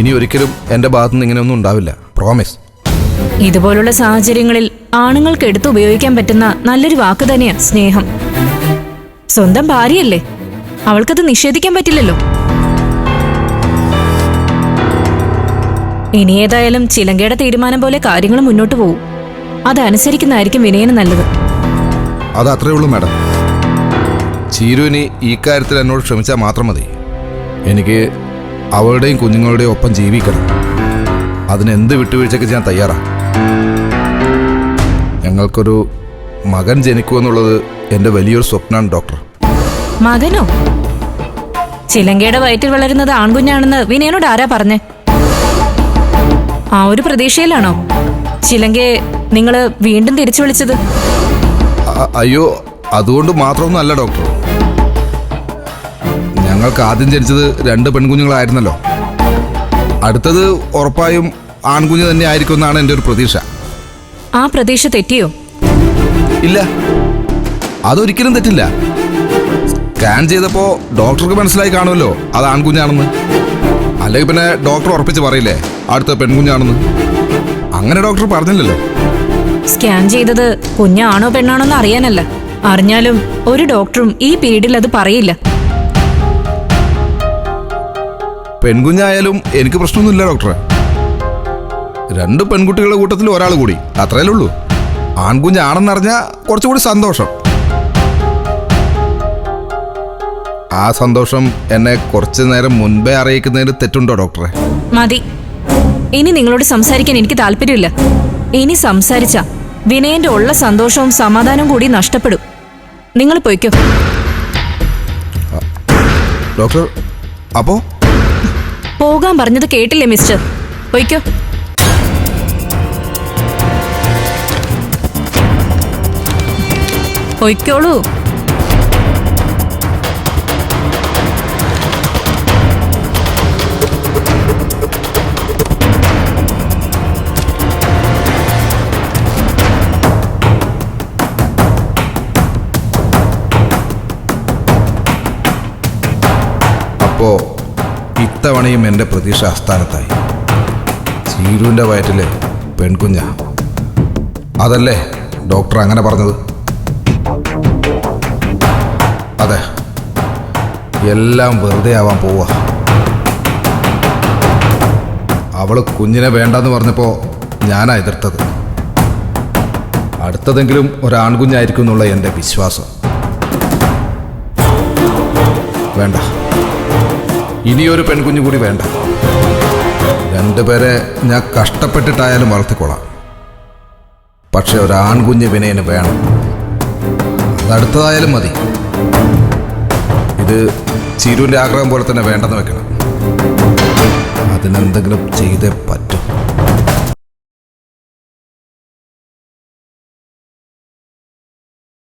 ഇനി ഒരിക്കലും എൻ്റെ ഭാഗത്തുനിന്ന് ഇങ്ങനെയൊന്നും ഉണ്ടാവില്ല, പ്രോമിസ്. ഇതുപോലുള്ള സാഹചര്യങ്ങളിൽ ആണുങ്ങൾക്ക് എടുത്ത് ഉപയോഗിക്കാൻ പറ്റുന്ന നല്ലൊരു വാക്ക് തന്നെയാ സ്നേഹം. സ്വന്തം ഭാര്യയല്ലേ, അവൾക്കത് നിഷേധിക്കാൻ പറ്റില്ലല്ലോ. ഇനി ഏതായാലും ചിലങ്കയുടെ തീരുമാനം പോലെ കാര്യങ്ങൾ മുന്നോട്ട് പോകും. അതനുസരിക്കുന്നതായിരിക്കും വിനയന് നല്ലത്. അത് അത്രേ ഉള്ളൂ മാഡം. ചീരുവിന് ഈ കാര്യത്തിൽ എന്നോട് ക്ഷമിച്ചാൽ മാത്രം മതി. എനിക്ക് അവളുടെയും കുഞ്ഞുങ്ങളുടെയും ഒപ്പം ജീവിക്കണം. അതിനെന്ത് വിട്ടുവീഴ്ചയ്ക്ക് ഞാൻ തയ്യാറാണ്. ഞങ്ങൾക്കൊരു മകൻ ജനിക്കുമെന്നുള്ളത് എൻ്റെ വലിയൊരു സ്വപ്നമാണ് ഡോക്ടർ. മകനോ? ചിലങ്കയുടെ വയറ്റിൽ വളരുന്നത് ആൺകുഞ്ഞാണെന്ന് വിനയനോട് ആരാ പറഞ്ഞേ? ആ ഒരു പ്രതീക്ഷയിലാണോ ചിലങ്കയെ നിങ്ങള് വീണ്ടും തിരിച്ചു വിളിച്ചത്? അയ്യോ, അതുകൊണ്ട് മാത്രമൊന്നും അല്ല ഡോക്ടർ. ഞങ്ങൾക്ക് ആദ്യം ജനിച്ചത് 2 പെൺകുഞ്ഞുങ്ങളായിരുന്നല്ലോ. അടുത്തത് ഉറപ്പായും ആൺകുഞ്ഞ് തന്നെ ആയിരിക്കുമെന്നാണ് എൻ്റെ ഒരു പ്രതീക്ഷ. ആ പ്രതീക്ഷ തെറ്റിയോ? ഇല്ല, അതൊരിക്കലും തെറ്റില്ല. സ്കാൻ ചെയ്തപ്പോൾ ഡോക്ടർക്ക് മനസ്സിലായി കാണുമല്ലോ അത് ആൺകുഞ്ഞാണെന്ന്. അല്ലെങ്കിൽ പിന്നെ ഡോക്ടർ ഉറപ്പിച്ച് പറയില്ലേ അടുത്ത പെൺകുഞ്ഞാണെന്ന്? അങ്ങനെ ഡോക്ടർ പറഞ്ഞില്ലല്ലോ. സ്കാൻ ചെയ്തത് കുഞ്ഞാണോ പെണ്ണാണോ എന്ന് അറിയാനല്ല. അറിഞ്ഞാലും ഒരു ഡോക്ടറും ഈ പീരീഡിൽ അത് പറയില്ല. പെൺകുഞ്ഞായാലും എനിക്ക് പ്രശ്നമൊന്നുമില്ല ഡോക്ടറെ. 2 പെൺകുട്ടികളുടെ കൂട്ടത്തിൽ ഒരാൾ കൂടി, അത്രയല്ലേ ഉള്ളൂ. ആൺകുഞ്ഞാണെന്നറിഞ്ഞാൽ കുറച്ചുകൂടി സന്തോഷം. ആ സന്തോഷം എന്നെ കുറച്ചു നേരം മുൻപേ അറിയിക്കുന്നതിന് തെറ്റുണ്ടോ ഡോക്ടറെ? മതി, ഇനി നിങ്ങളോട് സംസാരിക്കാൻ എനിക്ക് താല്പര്യമില്ല. ഇനി സംസാരിച്ച വിനയന്റെ ഉള്ള സന്തോഷവും സമാധാനവും കൂടി നഷ്ടപ്പെടും. നിങ്ങൾ പൊയ്ക്കോ. ഡോക്ടർ, അപ്പോ പോകാൻ പറഞ്ഞത് കേട്ടില്ലേ മിസ്റ്റർ? പൊയ്ക്കോ. പൊയ്ക്കോളൂ. അപ്പോ ഇത്തവണയും എൻ്റെ പ്രതീക്ഷ അസ്ഥാനത്തായി. ചീരുവിൻ്റെ വയറ്റിലെ പെൺകുഞ്ഞ. അതല്ലേ ഡോക്ടർ അങ്ങനെ പറഞ്ഞത്? അതെ, എല്ലാം വെറുതെ ആവാൻ പോവാ. അവള് കുഞ്ഞിനെ വേണ്ടെന്ന് പറഞ്ഞപ്പോൾ ഞാനാ എതിർത്തത്. അടുത്തതെങ്കിലും ഒരാൺകുഞ്ഞായിരിക്കും എന്നുള്ള എൻ്റെ വിശ്വാസം. വേണ്ട, ഇനിയൊരു പെൺകുഞ്ഞു കൂടി വേണ്ട. 2 പേരെ ഞാൻ കഷ്ടപ്പെട്ടിട്ടായാലും വളർത്തിക്കൊള്ളാം. പക്ഷെ ഒരാൺകുഞ്ഞ് വിനയന് വേണം. അതടുത്തതായാലും മതി. ഇത് ചീരുവിൻ്റെ ആഗ്രഹം പോലെ തന്നെ വേണ്ടെന്ന് വെക്കണം. അതിനെന്തെങ്കിലും ചെയ്തേ പറ്റും.